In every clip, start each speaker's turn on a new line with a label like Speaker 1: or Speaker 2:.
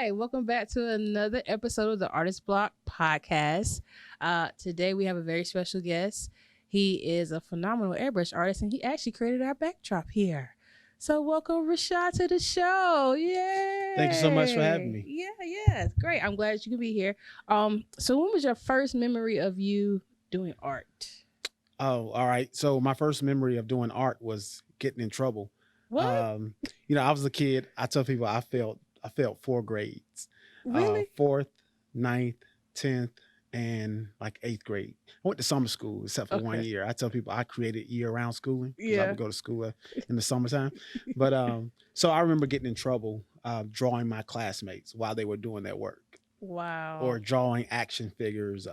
Speaker 1: right, welcome back to another episode of the Artist Bloc podcast. Today we have a very special guest. He is a phenomenal airbrush artist, and he actually created our backdrop here. So welcome Rashad to the show. Yay!
Speaker 2: Thank you so much for having me.
Speaker 1: Yeah, it's great. I'm glad you can be here. So when was your first memory of you doing art?
Speaker 2: Oh, all right. So my first memory of doing art was getting in trouble.
Speaker 1: What?
Speaker 2: I was a kid. I tell people I failed 4 grades.
Speaker 1: Really?
Speaker 2: Fourth, ninth, 10th, and like 8th grade. I went to summer school except for 1 year. I tell people I created year-round schooling because I would go to school in the summertime. But so I remember getting in trouble drawing my classmates while they were doing their work.
Speaker 1: Wow.
Speaker 2: Or drawing action figures.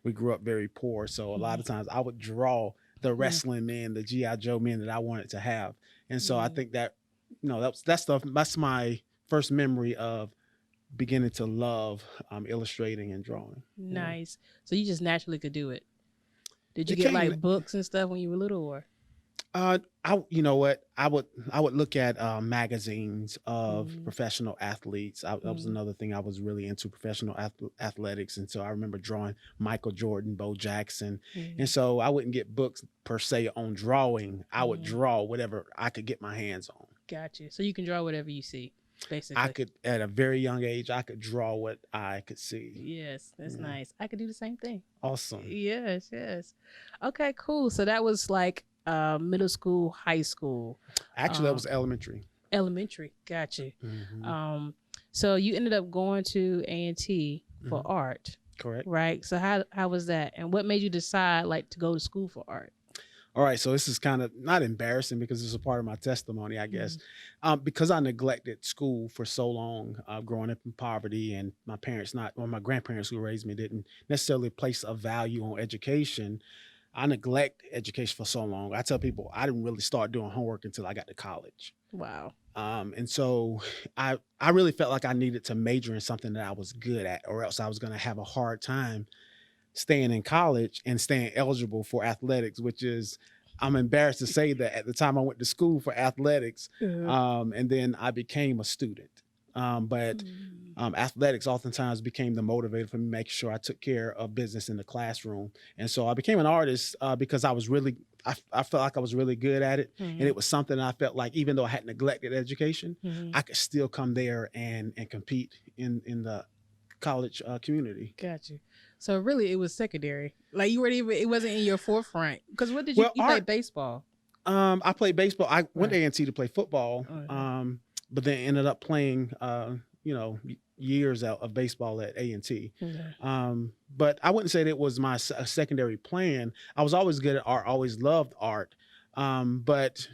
Speaker 2: We grew up very poor, so a lot of times I would draw the wrestling men, the G.I. Joe men that I wanted to have. And so I think that, that's my first memory of beginning to love illustrating and drawing.
Speaker 1: Nice. So you just naturally could do it. Did you
Speaker 2: It
Speaker 1: get
Speaker 2: came-
Speaker 1: like books and stuff when you were little, or?
Speaker 2: You know what? I would look at magazines of professional athletes. That was another thing. I was really into professional athletics, and so I remember drawing Michael Jordan, Bo Jackson, and so I wouldn't get books per se on drawing. I would draw whatever I could get my hands on.
Speaker 1: Got you. So you can draw whatever you see, basically.
Speaker 2: I could, at a very young age, I could draw what I could see.
Speaker 1: Yes, that's nice. I could do the same thing.
Speaker 2: Awesome.
Speaker 1: Yes. Okay, cool. So that was like middle school, high school.
Speaker 2: Actually, that was elementary.
Speaker 1: Elementary. Got you. So you ended up going to A&T for art.
Speaker 2: Correct.
Speaker 1: Right. So how was that? And what made you decide like to go to school for art?
Speaker 2: All right, so this is kind of not embarrassing because it's a part of my testimony, I guess. Because I neglected school for so long, growing up in poverty, and my grandparents who raised me didn't necessarily place a value on education. I neglect education for so long. I tell people I didn't really start doing homework until I got to college.
Speaker 1: Wow.
Speaker 2: And so I really felt like I needed to major in something that I was good at, or else I was going to have a hard time staying in college and staying eligible for athletics, which is, I'm embarrassed to say that at the time I went to school for athletics, and then I became a student. But athletics oftentimes became the motivator for me, making sure I took care of business in the classroom. And so I became an artist because I felt like I was really good at it. And it was something I felt like, even though I had neglected education, I could still come there and compete in the college community.
Speaker 1: Got you. So really, it was secondary. Like you weren't even. It wasn't in your forefront. Because what did you? You played baseball.
Speaker 2: I played baseball. I went to A&T to play football, but then ended up playing, years out of baseball at A&T. But I wouldn't say that it was my secondary plan. I was always good at art. Always loved art. But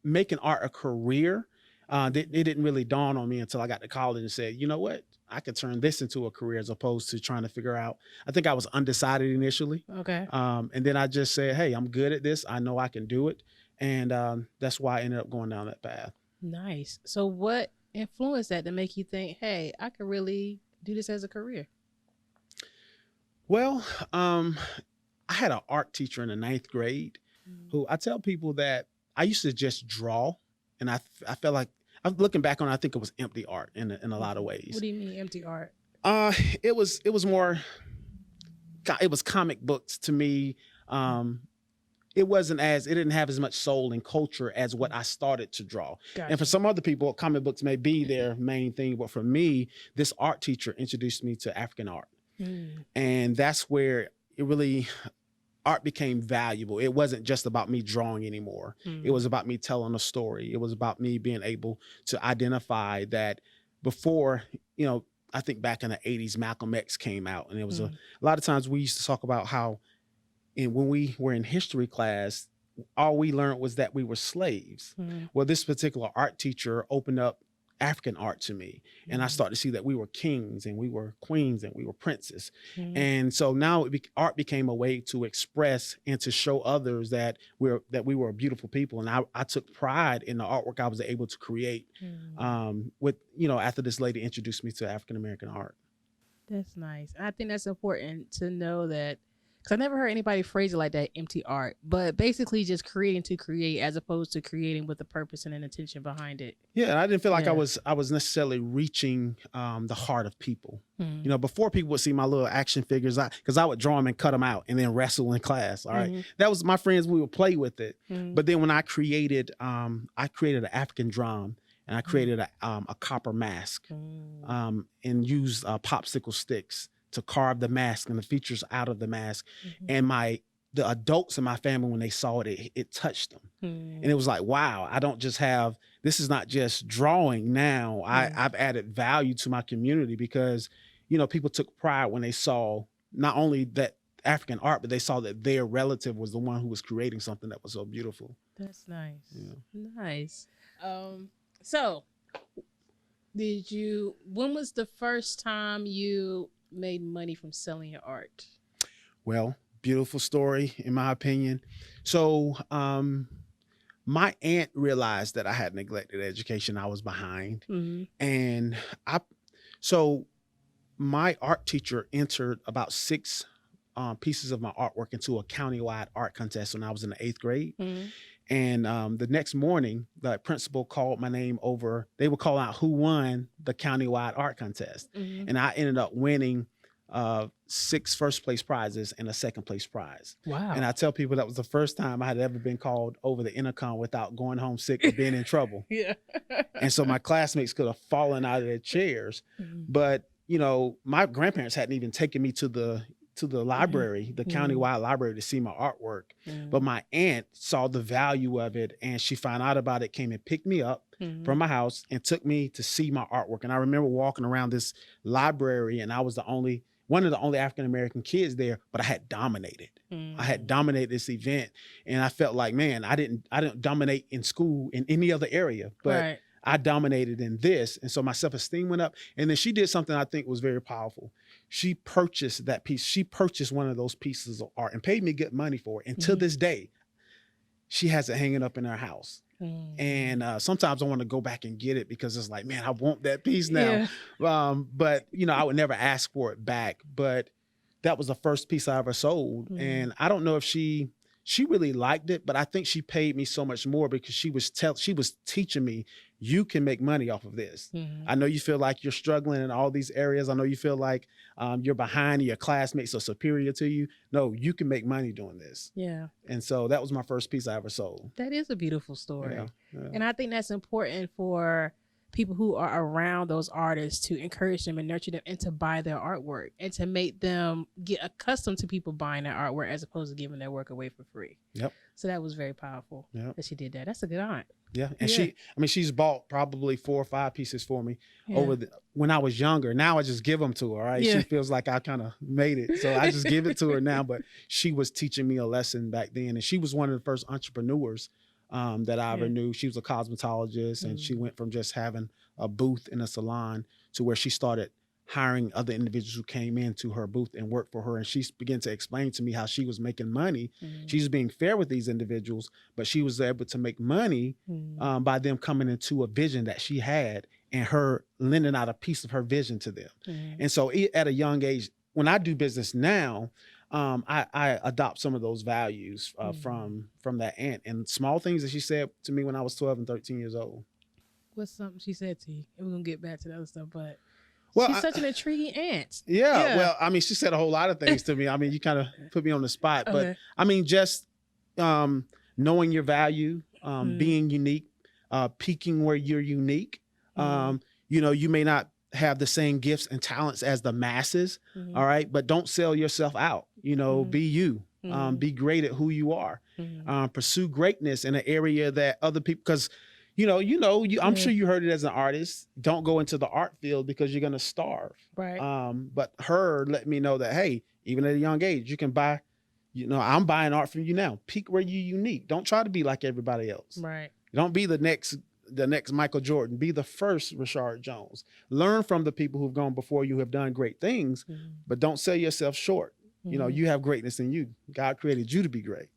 Speaker 2: making art a career, it didn't really dawn on me until I got to college and said, you know what? I could turn this into a career as opposed to trying to figure out. I think I was undecided initially.
Speaker 1: Okay.
Speaker 2: And then I just said, hey, I'm good at this. I know I can do it. And that's why I ended up going down that path.
Speaker 1: Nice. So what influenced that to make you think, hey, I could really do this as a career?
Speaker 2: Well, I had an art teacher in the 9th grade who I tell people that I used to just draw. And I felt like, I'm looking back on it, I think it was empty art in a lot of ways.
Speaker 1: What do you mean empty art?
Speaker 2: It was more, it was comic books to me. It didn't have as much soul and culture as what I started to draw.
Speaker 1: Gotcha.
Speaker 2: And for some other people, comic books may be their main thing. But for me, this art teacher introduced me to African art. And that's where art became valuable. It wasn't just about me drawing anymore. It was about me telling a story. It was about me being able to identify that before, I think back in the 80s, Malcolm X came out, and it was a lot of times we used to talk about how, and when we were in history class, all we learned was that we were slaves. Well, this particular art teacher opened up African art to me, and I started to see that we were kings and we were queens and we were princes. And so now art became a way to express and to show others that we were a beautiful people. And I took pride in the artwork I was able to create after this lady introduced me to African American art.
Speaker 1: That's nice. I think that's important to know that, Because I never heard anybody phrase it like that, empty art. But basically just creating to create as opposed to creating with a purpose and an intention behind it.
Speaker 2: Yeah, I didn't feel like
Speaker 1: Yeah.
Speaker 2: I was necessarily reaching the heart of people.
Speaker 1: Mm-hmm.
Speaker 2: You know, before people would see my little action figures, because I would draw them and cut them out and then wrestle in class. All right, that was my friends. We would play with it. But then when I created an African drum, and I created a copper mask, and used popsicle sticks to carve the mask and the features out of the mask. And the adults in my family, when they saw it, it touched them. And it was like, wow, I don't just have, this is not just drawing now. I've added value to my community because, you know, people took pride when they saw not only that African art, but they saw that their relative was the one who was creating something that was so beautiful.
Speaker 1: That's nice.
Speaker 2: Yeah.
Speaker 1: Nice. So when was the first time you made money from selling your art?
Speaker 2: Well, beautiful story, in my opinion. So, my aunt realized that I had neglected education. I was behind. And so my art teacher entered about 6 pieces of my artwork into a countywide art contest when I was in the 8th grade. And the next morning, the principal called my name over. They would call out who won the countywide art contest. And I ended up winning 6 first place prizes and a second place prize.
Speaker 1: Wow.
Speaker 2: And I tell people that was the first time I had ever been called over the intercom without going home sick or being in trouble.
Speaker 1: Yeah.
Speaker 2: And so my classmates could have fallen out of their chairs. But, you know, my grandparents hadn't even taken me to the library, the countywide library, to see my artwork. But my aunt saw the value of it, and she found out about it, came and picked me up from my house and took me to see my artwork. And I remember walking around this library, and I was one of the only African-American kids there, but I had dominated. I had dominated this event, and I felt like, man, I didn't dominate in school in any other area, but I dominated in this. And so my self-esteem went up. And then she did something I think was very powerful. She purchased that piece. She purchased one of those pieces of art and paid me good money for it. And to this day, she has it hanging up in her house. And sometimes I want to go back and get it because it's like, man, I want that piece now. But, you know, I would never ask for it back. But that was the first piece I ever sold. And I don't know if she really liked it, but I think she paid me so much more because she was teaching me, you can make money off of this. I know you feel like you're struggling in all these areas. I know you feel like you're behind and your classmates are superior to you. No, you can make money doing this. Yeah. And so that was my first piece I ever sold.
Speaker 1: That is a beautiful story.
Speaker 2: Yeah.
Speaker 1: And I think that's important for people who are around those artists to encourage them and nurture them and to buy their artwork and to make them get accustomed to people buying their artwork as opposed to giving their work away for free. Yep. So that was very powerful that she did that. That's a good aunt.
Speaker 2: Yeah. And she's bought probably 4 or 5 pieces for me when I was younger. Now I just give them to her. Right. She feels like I kind of made it. So I just give it to her now, but she was teaching me a lesson back then. And she was one of the first entrepreneurs that I ever knew. She was a cosmetologist, and she went from just having a booth in a salon to where she started hiring other individuals who came into her booth and worked for her. And she began to explain to me how she was making money. She was being fair with these individuals, but she was able to make money by them coming into a vision that she had and her lending out a piece of her vision to them. And so at a young age, when I do business now, I adopt some of those values from that aunt and small things that she said to me when I was 12 and 13 years old.
Speaker 1: What's something she said to you? And we're going to get back to the other stuff, but
Speaker 2: she's
Speaker 1: such an intriguing aunt.
Speaker 2: Yeah. Well, I mean, she said a whole lot of things to me. I mean, you kind of put me on the spot, but I mean, just knowing your value, being unique, peaking where you're unique. You know, you may not have the same gifts and talents as the masses. All right. But don't sell yourself out. You know, be you. Be great at who you are. Pursue greatness in an area that other people, because I'm sure you heard it as an artist. Don't go into the art field because you're gonna starve. Right. But her let me know that, hey, even at a young age, you can buy. I'm buying art from you now. Peak where you're unique. Don't try to be like everybody else. Right. Don't be the next Michael Jordan. Be the first Rashard Jones. Learn from the people who've gone before you, have done great things, but don't sell yourself short. You know, you have greatness in you. God created you to be great.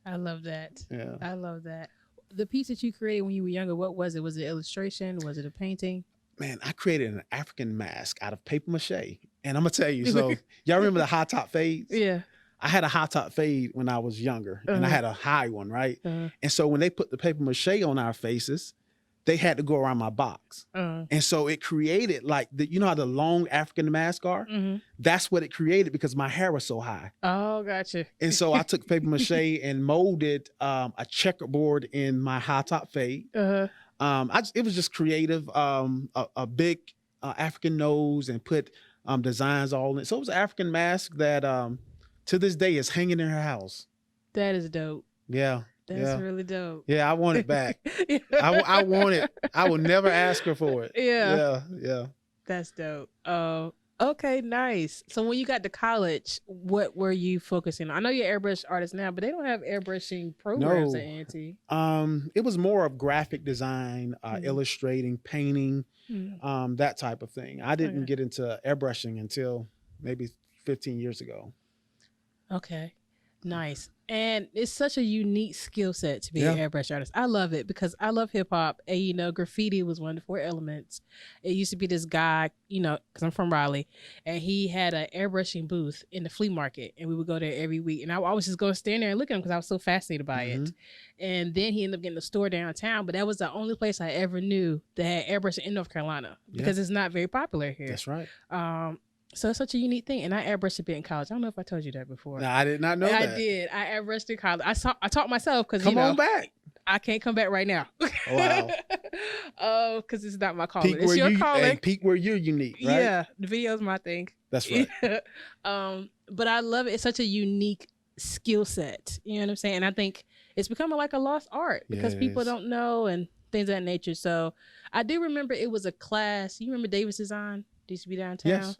Speaker 1: I love that.
Speaker 2: Yeah.
Speaker 1: I love that. The piece that you created when you were younger, what was it? Was it illustration? Was it a painting?
Speaker 2: Man, I created an African mask out of paper mache. And I'm going to tell you, so y'all remember the high top fades?
Speaker 1: Yeah.
Speaker 2: I had a high top fade when I was younger, and I had a high one, right? And so when they put the paper mache on our faces, they had to go around my box. And so it created like you know how the long African masks are? That's what it created because my hair was so high.
Speaker 1: Oh, gotcha.
Speaker 2: And so I took paper mache and molded a checkerboard in my high top fade. It was just creative, a big African nose, and put designs all in it. So it was an African mask that to this day is hanging in her house.
Speaker 1: That is dope.
Speaker 2: Yeah.
Speaker 1: That's really dope.
Speaker 2: Yeah, I want it back. I want it. I will never ask her for it. Yeah.
Speaker 1: That's dope. Okay, nice. So when you got to college, what were you focusing on? I know you're an airbrush artist now, but they don't have airbrushing programs at A&T.
Speaker 2: It was more of graphic design, illustrating, painting, that type of thing. I didn't get into airbrushing until maybe 15 years ago.
Speaker 1: Okay. Nice. And it's such a unique skill set to be an airbrush artist. I love it because I love hip hop, and you know, graffiti was one of the 4 elements. It used to be this guy, you know, because I'm from Raleigh, and he had an airbrushing booth in the flea market, and we would go there every week. And I would always just go stand there and look at him because I was so fascinated by it. And then he ended up getting a store downtown, but that was the only place I ever knew that had airbrushing in North Carolina because it's not very popular here.
Speaker 2: That's right.
Speaker 1: So it's such a unique thing. And I airbrushed a bit in college. I don't know if I told you that before.
Speaker 2: No, I did not know that.
Speaker 1: I did. I airbrushed in college. I taught myself because,
Speaker 2: Come on back.
Speaker 1: I can't come back right now.
Speaker 2: Wow.
Speaker 1: Oh, because it's not my calling.
Speaker 2: Peak
Speaker 1: it's your calling.
Speaker 2: Hey, peak where you're unique, right?
Speaker 1: Yeah. The video's my thing.
Speaker 2: That's right.
Speaker 1: But I love it. It's such a unique skill set. You know what I'm saying? And I think it's becoming like a lost art because people don't know and things of that nature. So I do remember it was a class. You remember Davis Design? It used to be downtown.
Speaker 2: Yes.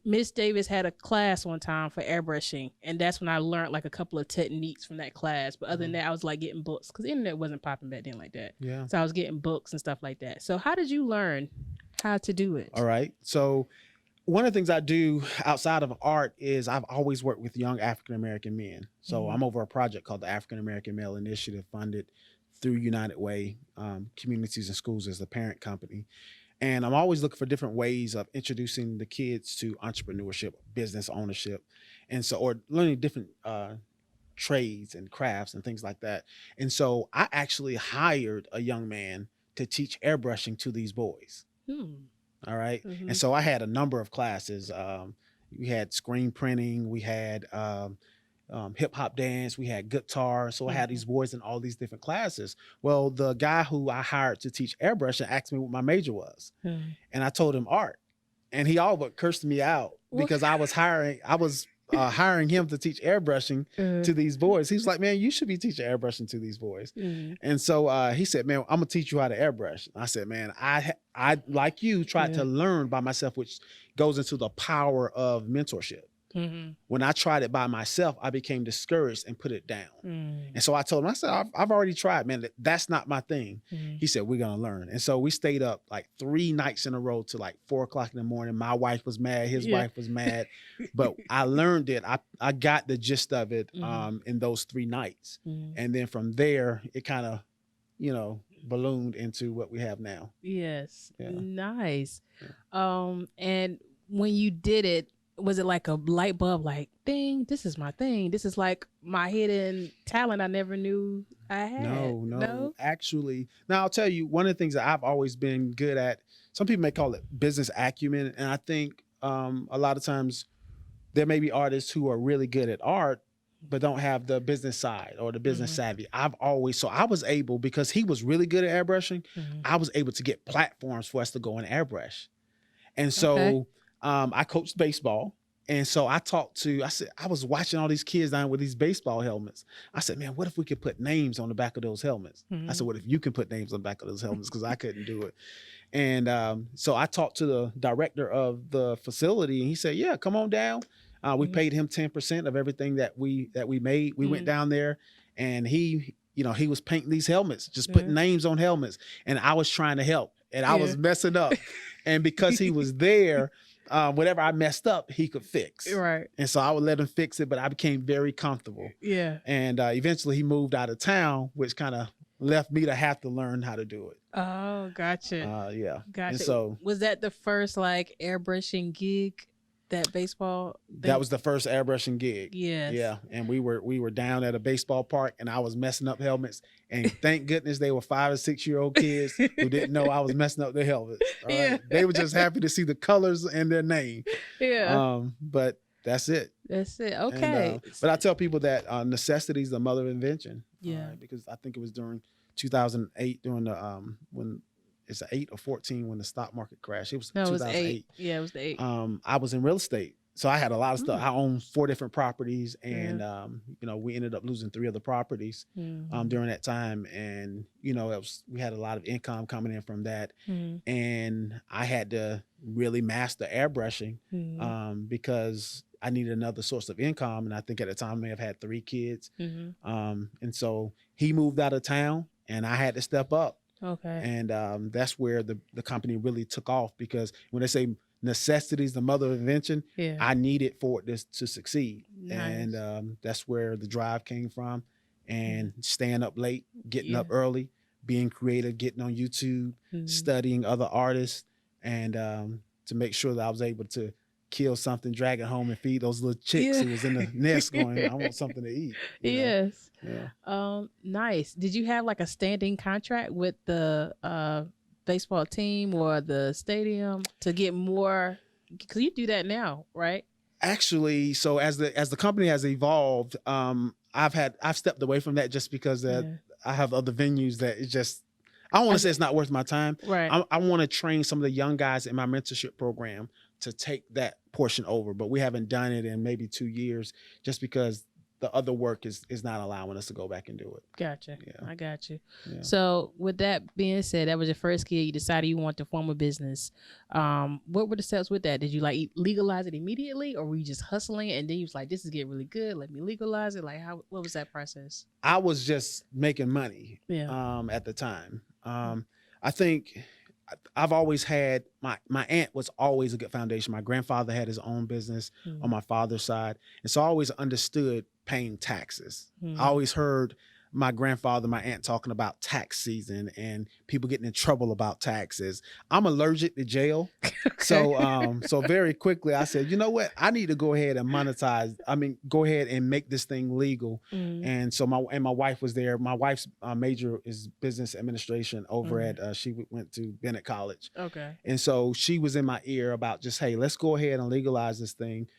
Speaker 1: Miss Davis had a class one time for airbrushing, and that's when I learned like a couple of techniques from that class. But other than that, I was like getting books because the internet wasn't popping back then like that.
Speaker 2: Yeah.
Speaker 1: So I was getting books and stuff like that. So how did you learn how to do it?
Speaker 2: All right. So one of the things I do outside of art is I've always worked with young African-American men. So I'm over a project called the African-American Male Initiative, funded through United Way Communities and Schools as the parent company. And I'm always looking for different ways of introducing the kids to entrepreneurship, business ownership, and so, or learning different trades and crafts and things like that. And so I actually hired a young man to teach airbrushing to these boys. All right. And so I had a number of classes. We had screen printing, we had hip hop dance, we had guitar. So I had these boys in all these different classes. Well, the guy who I hired to teach airbrushing asked me what my major was. And I told him art. And he all but cursed me out because I was hiring him to teach airbrushing to these boys. He was like, man, you should be teaching airbrushing to these boys. And so he said, man, I'm gonna teach you how to airbrush. I said, man, I like you tried to learn by myself, which goes into the power of mentorship. When I tried it by myself, I became discouraged and put it down. And so I told him, I said, I've already tried, man. That's not my thing. He said, we're going to learn. And so we stayed up like 3 nights in a row till like 4 o'clock in the morning. My wife was mad. His wife was mad. But I learned it. I got the gist of it in those 3 nights. And then from there, it kind of, ballooned into what we have now.
Speaker 1: Yes. Yeah. Nice. And when you did it, was it like a light bulb, like, ding, this is my thing. This is like my hidden talent I never knew I had.
Speaker 2: No. Actually, now I'll tell you, one of the things that I've always been good at, some people may call it business acumen. And I think a lot of times there may be artists who are really good at art, but don't have the business side or the business savvy. So I was able, because he was really good at airbrushing, I was able to get platforms for us to go and airbrush. And so I coached baseball. And so I was watching all these kids down with these baseball helmets. I said, man, what if we could put names on the back of those helmets? I said, what if you can put names on the back of those helmets? Because I couldn't do it. And so I talked to the director of the facility, and he said, yeah, come on down. We paid him 10% of everything that we made. We went down there, and he was painting these helmets, just putting names on helmets. And I was trying to help, and I was messing up. And because he was there, whatever I messed up, he could fix.
Speaker 1: Right.
Speaker 2: And so I would let him fix it, but I became very comfortable.
Speaker 1: Yeah.
Speaker 2: And eventually he moved out of town, which kind of left me to have to learn how to do it.
Speaker 1: Oh, gotcha.
Speaker 2: Yeah.
Speaker 1: Gotcha.
Speaker 2: And so
Speaker 1: was that the first like airbrushing gig that baseball thing?
Speaker 2: That was the first airbrushing gig.
Speaker 1: Yes.
Speaker 2: Yeah. And we were down at a baseball park and I was messing up helmets. And thank goodness they were 5 or 6 year old kids who didn't know I was messing up their helmets. All right.
Speaker 1: Yeah.
Speaker 2: They were just happy to see the colors and their name.
Speaker 1: Yeah.
Speaker 2: But that's it.
Speaker 1: That's it. Okay.
Speaker 2: And, but I tell people that necessity is the mother of invention.
Speaker 1: Yeah.
Speaker 2: Because I think it was during 2008 during the when it's 8 or 14 when the stock market crashed. It was 2008.
Speaker 1: 8. Yeah, it was the 8.
Speaker 2: I was in real estate. So I had a lot of stuff. I owned 4 different properties and, we ended up losing 3 of the properties during that time. And, we had a lot of income coming in from that. And I had to really master airbrushing because I needed another source of income. And I think at the time I may have had 3 kids. And so he moved out of town and I had to step up.
Speaker 1: Okay.
Speaker 2: And that's where the company really took off because when they say necessity is the mother of invention, I needed for it to succeed. Nice. And that's where the drive came from. And staying up late, getting up early, being creative, getting on YouTube, studying other artists, and to make sure that I was able to kill something, drag it home, and feed those little chicks who was in the nest going, I want something to eat.
Speaker 1: Yes.
Speaker 2: Yeah.
Speaker 1: Nice. Did you have like a standing contract with the baseball team or the stadium to get more? Because you do that now, right?
Speaker 2: Actually, so as the company has evolved, I've stepped away from that just because I have other venues that it just, I don't want to say it's not worth my time.
Speaker 1: Right.
Speaker 2: I want to train some of the young guys in my mentorship program to take that portion over, but we haven't done it in maybe 2 years just because the other work is not allowing us to go back and do it.
Speaker 1: Gotcha.
Speaker 2: Yeah.
Speaker 1: I got you.
Speaker 2: Yeah.
Speaker 1: So with that being said, that was your first kid. You decided you want to form a business. What were the steps with that? Did you like legalize it immediately, or were you just hustling and then you was like, this is getting really good, let me legalize it? Like, what was that process?
Speaker 2: I was just making money at the time. I think I've always had my aunt was always a good foundation. My grandfather had his own business on my father's side. And so I always understood paying taxes. I always heard my grandfather, my aunt talking about tax season and people getting in trouble about taxes. I'm allergic to jail. So very quickly I said, you know what? I need to go ahead and go ahead and make this thing legal. And so my wife was there. My wife's major is business administration over at, she went to Bennett College.
Speaker 1: Okay.
Speaker 2: And so she was in my ear about just, hey, let's go ahead and legalize this thing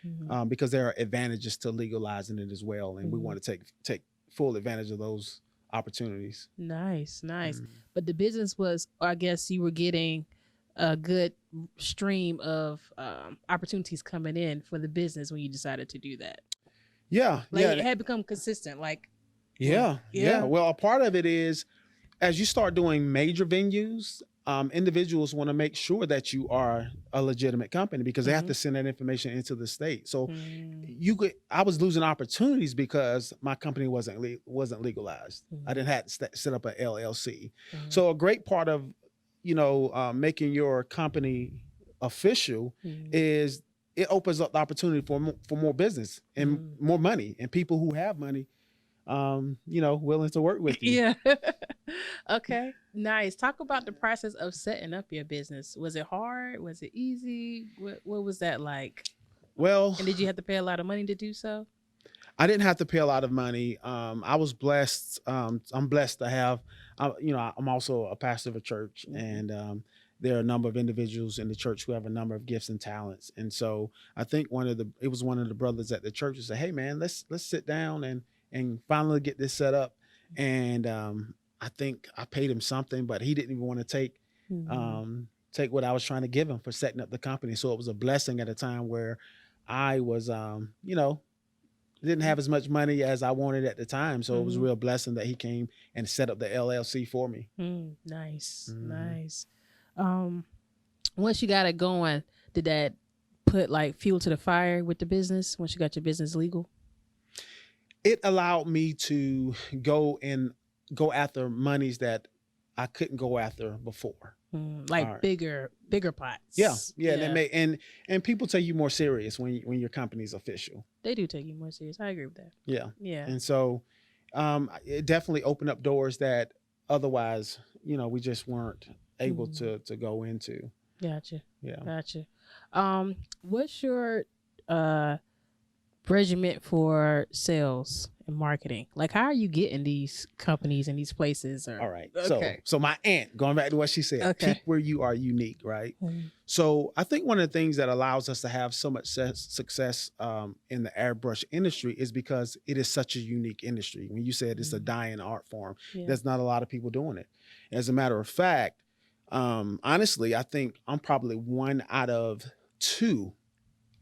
Speaker 2: because there are advantages to legalizing it as well. And we want to take full advantage of those opportunities.
Speaker 1: Nice. But the business was, I guess you were getting a good stream of opportunities coming in for the business when you decided to do that.
Speaker 2: Yeah.
Speaker 1: It had become consistent.
Speaker 2: Yeah. Well, a part of it is as you start doing major venues, individuals want to make sure that you are a legitimate company because they have to send that information into the state. So I was losing opportunities because my company wasn't legalized. I didn't have to set up an LLC. So a great part of, making your company official is it opens up the opportunity for more business and more money and people who have money, willing to work with you.
Speaker 1: Yeah. Okay. Nice. Talk about the process of setting up your business. Was it hard? Was it easy? What was that like?
Speaker 2: Well,
Speaker 1: and did you have to pay a lot of money to do so?
Speaker 2: I didn't have to pay a lot of money. I was blessed. I'm blessed to have, I'm also a pastor of a church and, there are a number of individuals in the church who have a number of gifts and talents. And so I think it was one of the brothers at the church who said, hey man, let's sit down and finally get this set up. And, I think I paid him something, but he didn't even want to take what I was trying to give him for setting up the company. So it was a blessing at a time where I was, didn't have as much money as I wanted at the time. So it was a real blessing that he came and set up the LLC for me.
Speaker 1: Nice. Once you got it going, did that put like fuel to the fire with the business once you got your business legal?
Speaker 2: It allowed me to go after monies that I couldn't go after before.
Speaker 1: Bigger pots.
Speaker 2: Yeah. They may, and people take you more serious when your company's official.
Speaker 1: They do take you more serious. I agree with that.
Speaker 2: Yeah. And so, it definitely opened up doors that otherwise, we just weren't able to go into.
Speaker 1: Gotcha.
Speaker 2: Yeah.
Speaker 1: Gotcha. What's your regiment for sales and marketing. Like, how are you getting these companies and these places?
Speaker 2: All right.
Speaker 1: Okay.
Speaker 2: So my aunt, going back to what she said,
Speaker 1: Okay.
Speaker 2: peak where you are unique, right? So I think one of the things that allows us to have so much success in the airbrush industry is because it is such a unique industry. When you said it's a dying art form, there's not a lot of people doing it. As a matter of fact, honestly, I think I'm probably 1 out of 2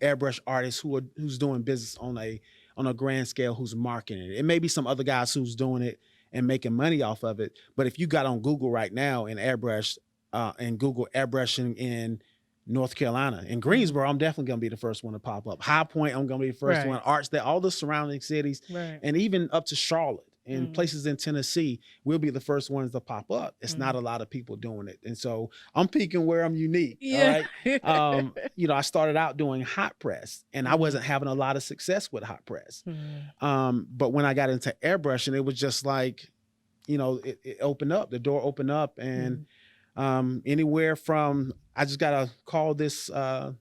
Speaker 2: airbrush artists who's doing business on a grand scale, who's marketing it. It may be some other guys who's doing it and making money off of it. But if you got on Google right now and airbrush and Google airbrushing in North Carolina, in Greensboro, I'm definitely gonna be the first one to pop up. High Point, I'm gonna be the first one. Arts, that all the surrounding cities, and even up to Charlotte and places in Tennessee, we'll be the first ones to pop up. It's not a lot of people doing it. And so I'm peaking where I'm unique. All right. You know, I started out doing hot press and I wasn't having a lot of success with hot press. But when I got into airbrushing, it was just like, you know, it opened up, the door opened up, and anywhere from, I just got a call this 2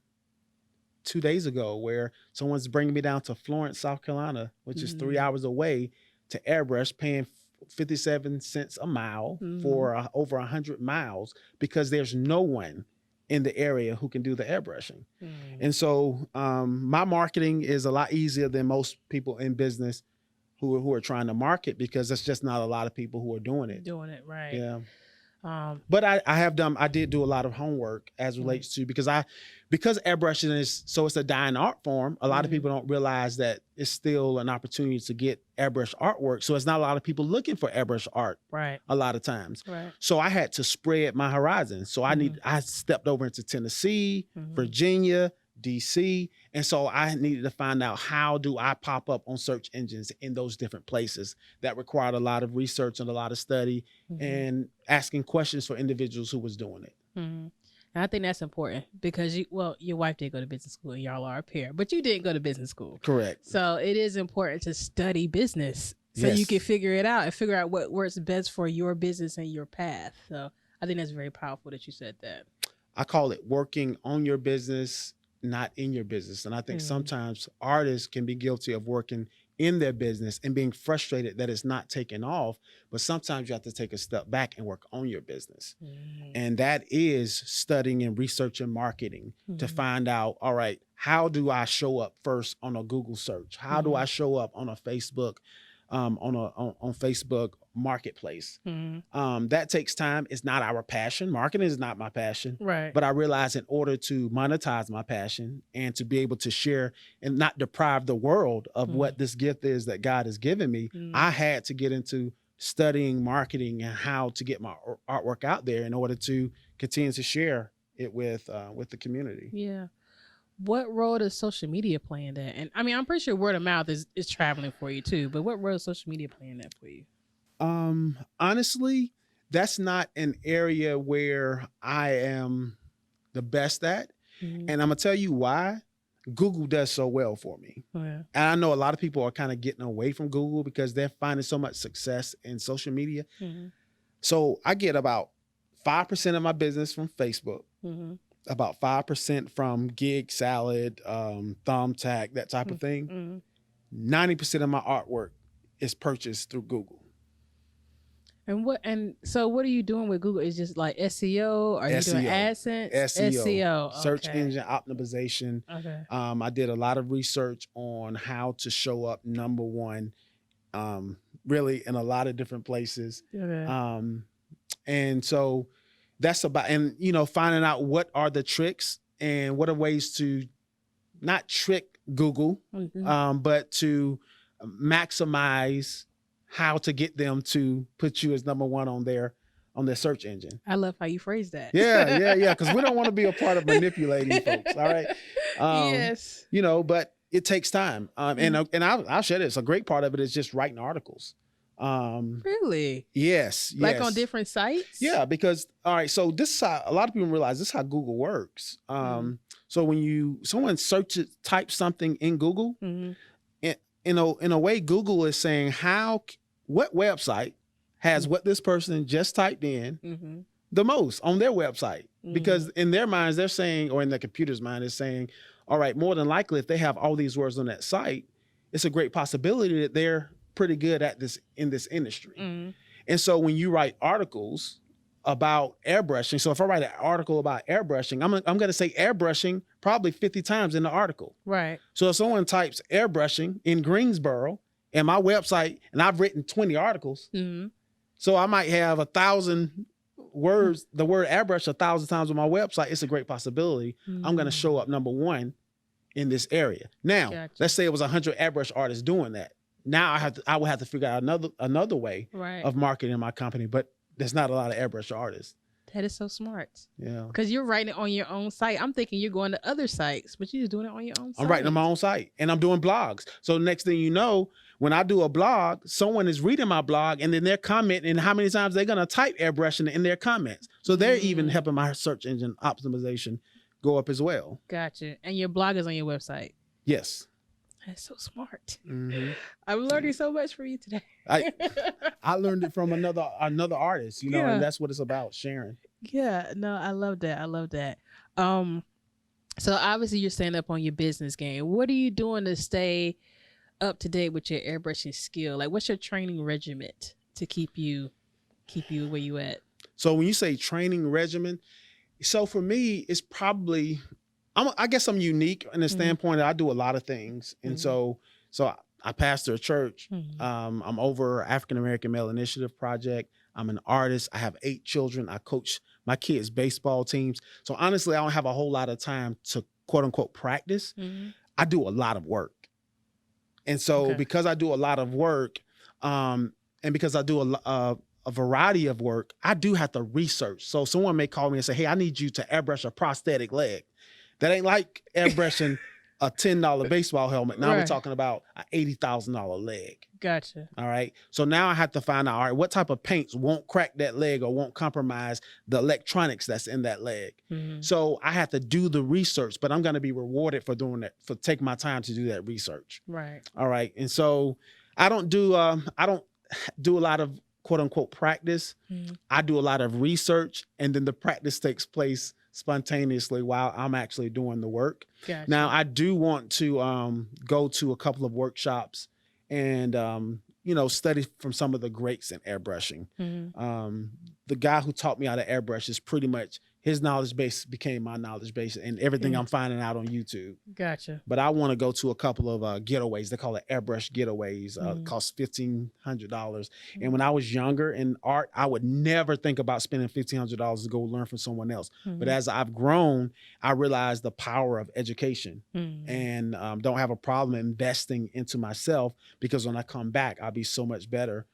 Speaker 2: days ago where someone's bringing me down to Florence, South Carolina, which is 3 hours away, to airbrush, paying 57 cents a mile for over 100 miles, because there's no one in the area who can do the airbrushing. And so my marketing is a lot easier than most people in business who are trying to market, because there's just not a lot of people who are doing it.
Speaker 1: Right.
Speaker 2: Yeah. But I did do a lot of homework as relates to, because airbrushing is, so it's a dying art form. A lot of people don't realize that it's still an opportunity to get airbrush artwork. So it's not a lot of people looking for airbrush art a lot of times. So I had to spread my horizon. So I stepped over into Tennessee, Virginia, DC. And so I needed to find out, how do I pop up on search engines in those different places? That required a lot of research and a lot of study and asking questions for individuals who was doing it.
Speaker 1: And I think that's important, because your wife did go to business school and y'all are a pair, but you didn't go to business school.
Speaker 2: Correct.
Speaker 1: So it is important to study business so you can figure it out and figure out what works best for your business and your path. So I think that's very powerful that you said that. I
Speaker 2: call it working on your business, not in your business. And I think sometimes artists can be guilty of working in their business and being frustrated that it's not taking off. But sometimes you have to take a step back and work on your business. And that is studying and researching marketing to find out, all right, how do I show up first on a Google search? How do I show up on a Facebook, on Facebook marketplace? That takes time. It's not our passion. Marketing is not my passion. But I realized, in order to monetize my passion and to be able to share and not deprive the world of what this gift is that God has given me, I had to get into studying marketing and how to get my artwork out there in order to continue to share it with the community. Yeah. What role does social media play in that? And I mean, I'm pretty sure word of mouth is traveling for you too, but what role is social media playing in that for you? Honestly, that's not an area where I am the best at. And I'm gonna tell you why. Google does so well for me. And I know a lot of people are kind of getting away from Google because they're finding so much success in social media. So I get about 5% of my business from Facebook, about 5% from Gig Salad, Thumbtack, that type of thing. 90% of my artwork is purchased through Google. And so what are you doing with Google? Is just like SEO? Are you doing AdSense? SEO. Okay. Search engine optimization. I did a lot of research on how to show up number one, really in a lot of different places. And so that's about, and finding out what are the tricks and what are ways to not trick Google, but to maximize how to get them to put you as number one on their search engine. I love how you phrase that. Yeah. Because we don't want to be a part of manipulating folks. All right. Yes. But it takes time. And I'll share this. A great part of it is just writing articles. Really? Yes. Like on different sites? Yeah, because all right, so this is how a lot of people realize this is how Google works. So when someone types something in Google, in a way, Google is saying what website has what this person just typed in the most on their website, because in their minds they're saying, or in the computer's mind is saying, all right, more than likely, if they have all these words on that site, it's a great possibility that they're pretty good at this in this industry. And so when you write articles about airbrushing, so if I write an article about airbrushing, I'm going to say airbrushing probably 50 times in the article.
Speaker 1: Right.
Speaker 2: So if someone types airbrushing in Greensboro and my website, and I've written 20 articles, so I might have 1,000 words, the word airbrush 1,000 times on my website. It's a great possibility I'm going to show up number one in this area. Now, let's say it was 100 airbrush artists doing that. Now I would have to figure out another way of marketing my company, but there's not a lot of airbrush artists.
Speaker 1: That is so smart.
Speaker 2: Yeah.
Speaker 1: Because you're writing it on your own site. I'm thinking you're going to other sites, but you're just doing it on your own site.
Speaker 2: I'm writing on my own site, and I'm doing blogs. So next thing you know, when I do a blog, someone is reading my blog, and then they're commenting, and how many times they're going to type airbrushing in their comments. So they're even helping my search engine optimization go up as well.
Speaker 1: Gotcha. And your blog is on your website.
Speaker 2: Yes.
Speaker 1: That's so smart. I'm learning so much from you today.
Speaker 2: I learned it from another artist, you know, and that's what it's about, sharing.
Speaker 1: Yeah, no, I love that. I love that. So obviously you're staying up on your business game. What are you doing to stay up to date with your airbrushing skill? Like, what's your training regiment to keep you where you at? So
Speaker 2: when you say training regimen, so for me, it's probably, I guess I'm unique in the standpoint that I do a lot of things. And so I pastor a church. I'm over African American Male Initiative Project. I'm an artist. I have 8 children. I coach my kids' baseball teams. So honestly, I don't have a whole lot of time to quote unquote practice. I do a lot of work. And so because I do a lot of work, and because I do a variety of work, I do have to research. So someone may call me and say, hey, I need you to airbrush a prosthetic leg. That ain't like airbrushing a $10 baseball helmet. Now we're talking about an $80,000 leg.
Speaker 1: Gotcha.
Speaker 2: All right. So now I have to find out, all right, what type of paints won't crack that leg or won't compromise the electronics that's in that leg. So I have to do the research, but I'm going to be rewarded for doing that, for taking my time to do that research.
Speaker 1: Right.
Speaker 2: All right. And so I don't do a lot of quote unquote practice. I do a lot of research, and then the practice takes place spontaneously while I'm actually doing the work.
Speaker 1: Gotcha.
Speaker 2: Now, I do want to go to a couple of workshops and, study from some of the greats in airbrushing. The guy who taught me how to airbrush is pretty much, his knowledge base became my knowledge base, and everything I'm finding out on YouTube.
Speaker 1: Gotcha.
Speaker 2: But I want to go to a couple of getaways. They call it airbrush getaways. Cost $1,500. And when I was younger in art, I would never think about spending $1,500 to go learn from someone else. But as I've grown, I realized the power of education, and don't have a problem investing into myself, because when I come back, I'll be so much better.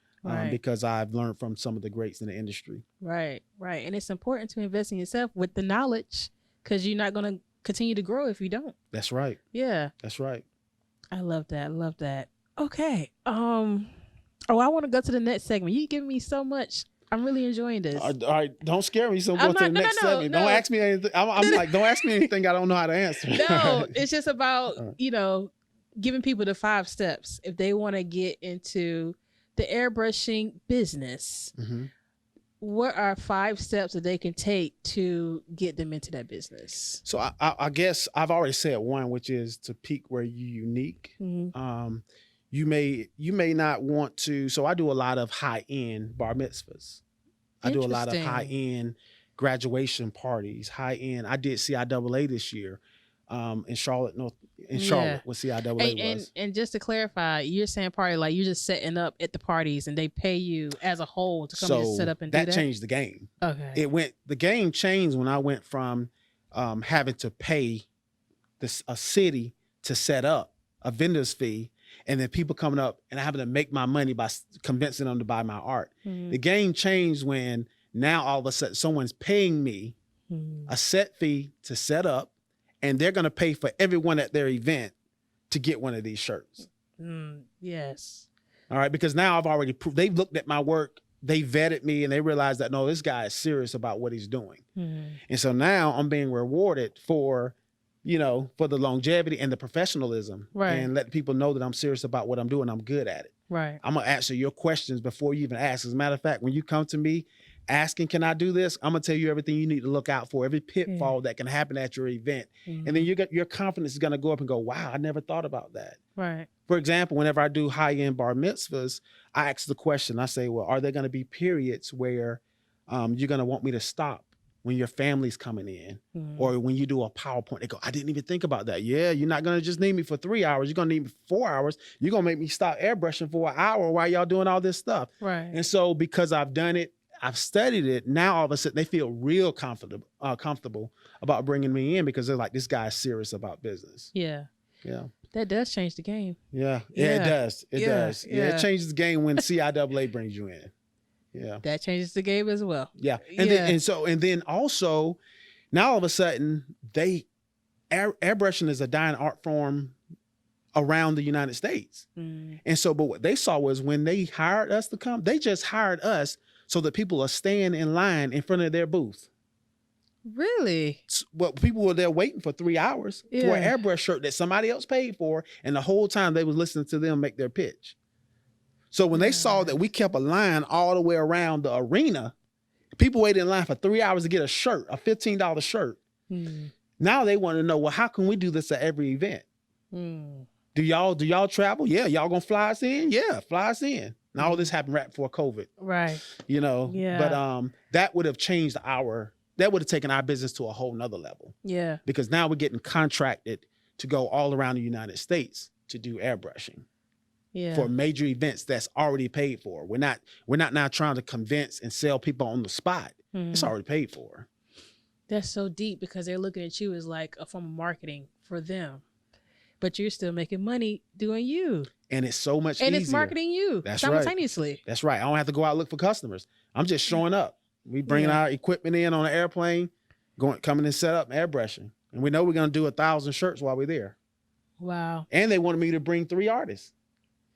Speaker 2: Because I've learned from some of the greats in the industry. Right.
Speaker 1: And it's important to invest in yourself with the knowledge, because you're not going to continue to grow if you don't.
Speaker 2: That's right.
Speaker 1: Yeah.
Speaker 2: That's right.
Speaker 1: I love that. Okay. I want to go to the next segment. You give me so much. I'm really enjoying this.
Speaker 2: All right. Don't scare me. So go to the next segment. Don't ask me anything. I'm like, don't ask me anything I don't know how to answer.
Speaker 1: No, it's just about, giving people the 5 steps if they want to get into the airbrushing business. What are 5 steps that they can take to get them into that business?
Speaker 2: So I guess I've already said one, which is to peak where you're unique. You may not want to. So I do a lot of high-end bar mitzvahs. I do a lot of high-end graduation parties. High-end. I did CIAA this year in Charlotte, what CIAA was.
Speaker 1: And just to clarify, you're saying party like you're just setting up at the parties and they pay you as a whole to come and set up and do that?
Speaker 2: That changed the game.
Speaker 1: Okay.
Speaker 2: The game changed when I went from having to pay a city to set up a vendor's fee, and then people coming up and having to make my money by convincing them to buy my art. The game changed when now all of a sudden someone's paying me a set fee to set up, and they're going to pay for everyone at their event to get one of these shirts.
Speaker 1: Yes.
Speaker 2: All right. Because now I've already proved, they've looked at my work, they vetted me, and they realized that, no, this guy is serious about what he's doing. And so now I'm being rewarded for the longevity and the professionalism, and let people know that I'm serious about what I'm doing. I'm good at it.
Speaker 1: Right.
Speaker 2: I'm going to answer your questions before you even ask. As a matter of fact, when you come to me, asking, can I do this? I'm gonna tell you everything you need to look out for, every pitfall that can happen at your event. And then your confidence is gonna go up and go, wow, I never thought about that.
Speaker 1: Right.
Speaker 2: For example, whenever I do high-end bar mitzvahs, I ask the question, I say, well, are there gonna be periods where you're gonna want me to stop when your family's coming in, or when you do a PowerPoint, they go, I didn't even think about that. Yeah, you're not gonna just need me for 3 hours. You're gonna need me for 4 hours. You're gonna make me stop airbrushing for an hour while y'all doing all this stuff.
Speaker 1: Right.
Speaker 2: And so because I've done it, I've studied it, now all of a sudden they feel real comfortable about bringing me in because they're like, this guy's serious about business.
Speaker 1: Yeah.
Speaker 2: Yeah.
Speaker 1: That does change the game.
Speaker 2: Yeah. Yeah, it does. It does. Yeah.
Speaker 1: Yeah.
Speaker 2: It changes the game when CIAA brings you in. Yeah.
Speaker 1: That changes the game as well.
Speaker 2: Yeah. And then also now all of a sudden airbrushing is a dying art form around the United States. And so, but what they saw was when they hired us to come, they just hired us so that people are staying in line in front of their booth.
Speaker 1: Really?
Speaker 2: Well, people were there waiting for 3 hours for an airbrush shirt that somebody else paid for. And the whole time they was listening to them make their pitch. So when they saw that we kept a line all the way around the arena, people waited in line for 3 hours to get a shirt, a $15 shirt. Now they want to know, well, how can we do this at every event? Do y'all travel? Yeah. Y'all gonna fly us in? Yeah, fly us in. Now all this happened right before COVID.
Speaker 1: Right.
Speaker 2: You know,
Speaker 1: Yeah.
Speaker 2: But that would have changed that would have taken our business to a whole nother level. Yeah. Because now we're getting contracted to go all around the United States to do airbrushing. Yeah. For major events that's already paid for. We're not now trying to convince and sell people on the spot. It's already paid for.
Speaker 1: That's so deep because they're looking at you as like a form of marketing for them. But you're still making money doing you.
Speaker 2: And it's so much easier.
Speaker 1: And it's marketing you simultaneously.
Speaker 2: Right. That's right. I don't have to go out and look for customers. I'm just showing up. We bringing our equipment in on an airplane, coming and set up airbrushing. And we know we're going to do 1,000 shirts while we're there. Wow. And they wanted me to bring 3 artists.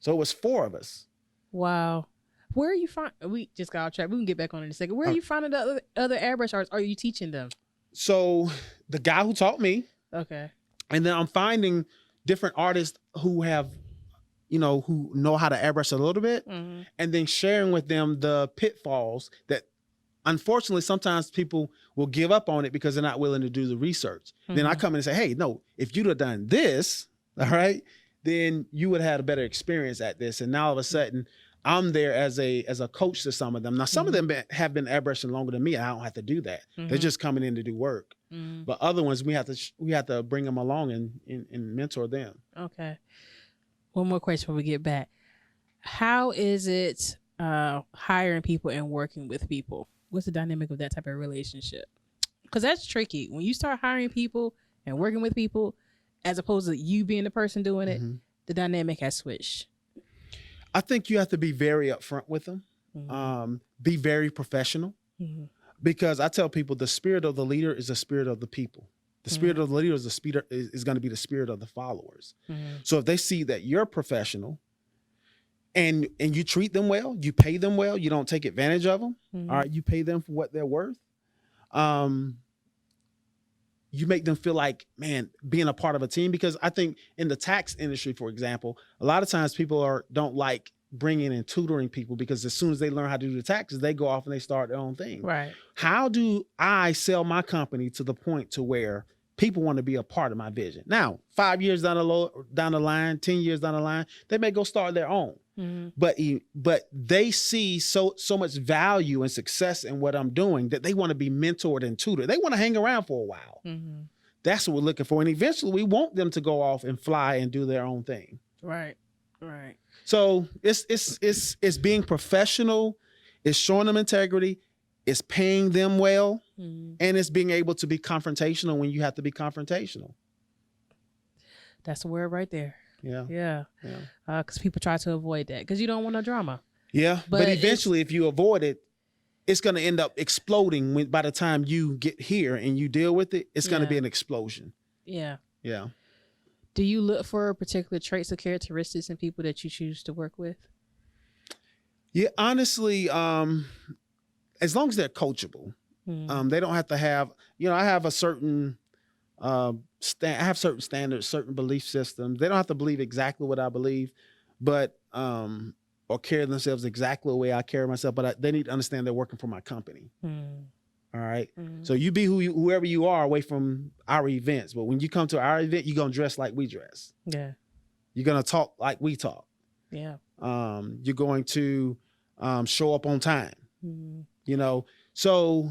Speaker 2: So it was 4 of us.
Speaker 1: Wow. Where are you we just got off track. We can get back on it in a second. Where are you finding the other airbrush artists? Are you teaching them?
Speaker 2: So the guy who taught me.
Speaker 1: Okay.
Speaker 2: And then I'm finding different artists who have, who know how to airbrush a little bit, and then sharing with them the pitfalls that unfortunately sometimes people will give up on it because they're not willing to do the research. Then I come in and say, hey, no, if you'd have done this, all right, then you would have had a better experience at this. And now all of a sudden I'm there as a coach to some of them. Now, some of them have been airbrushing longer than me. I don't have to do that. They're just coming in to do work. But other ones, we have to bring them along and mentor them. Okay.
Speaker 1: One more question before we get back. How is it hiring people and working with people? What's the dynamic of that type of relationship? Because that's tricky. When you start hiring people and working with people, as opposed to you being the person doing it, the dynamic has switched.
Speaker 2: I think you have to be very upfront with them, be very professional, because I tell people the spirit of the leader is the spirit of the people. The spirit of the leader is going to be the spirit of the followers. So if they see that you're professional and you treat them well, you pay them well, you don't take advantage of them, all right, you pay them for what they're worth, you make them feel like, man, being a part of a team. Because I think in the tax industry, for example, a lot of times people don't like bringing and tutoring people because as soon as they learn how to do the taxes, they go off and they start their own thing. Right. How do I sell my company to the point to where people want to be a part of my vision? Now, 5 years down the line, 10 years down the line, they may go start their own. But they see so much value and success in what I'm doing that they want to be mentored and tutored. They want to hang around for a while. That's what we're looking for. And eventually we want them to go off and fly and do their own thing. Right. Right. So it's being professional, it's showing them integrity, it's paying them well, and it's being able to be confrontational when you have to be confrontational.
Speaker 1: That's the word right there.
Speaker 2: Yeah.
Speaker 1: Yeah. Because people try to avoid that because you don't want no drama.
Speaker 2: Yeah. But eventually, if you avoid it, it's going to end up exploding by the time you get here and you deal with it. It's going to be an explosion. Yeah. Yeah.
Speaker 1: Do you look for particular traits or characteristics in people that you choose to work with?
Speaker 2: Yeah, honestly, as long as they're coachable, they don't have to have, I have a certain, I have certain standards, certain belief systems. They don't have to believe exactly what I believe, but or carry themselves exactly the way I carry myself, but they need to understand they're working for my company. All right. So you be whoever you are away from our events. But when you come to our event, you're going to dress like we dress.
Speaker 1: Yeah.
Speaker 2: You're going to talk like we talk.
Speaker 1: Yeah.
Speaker 2: You're going to show up on time. You know, so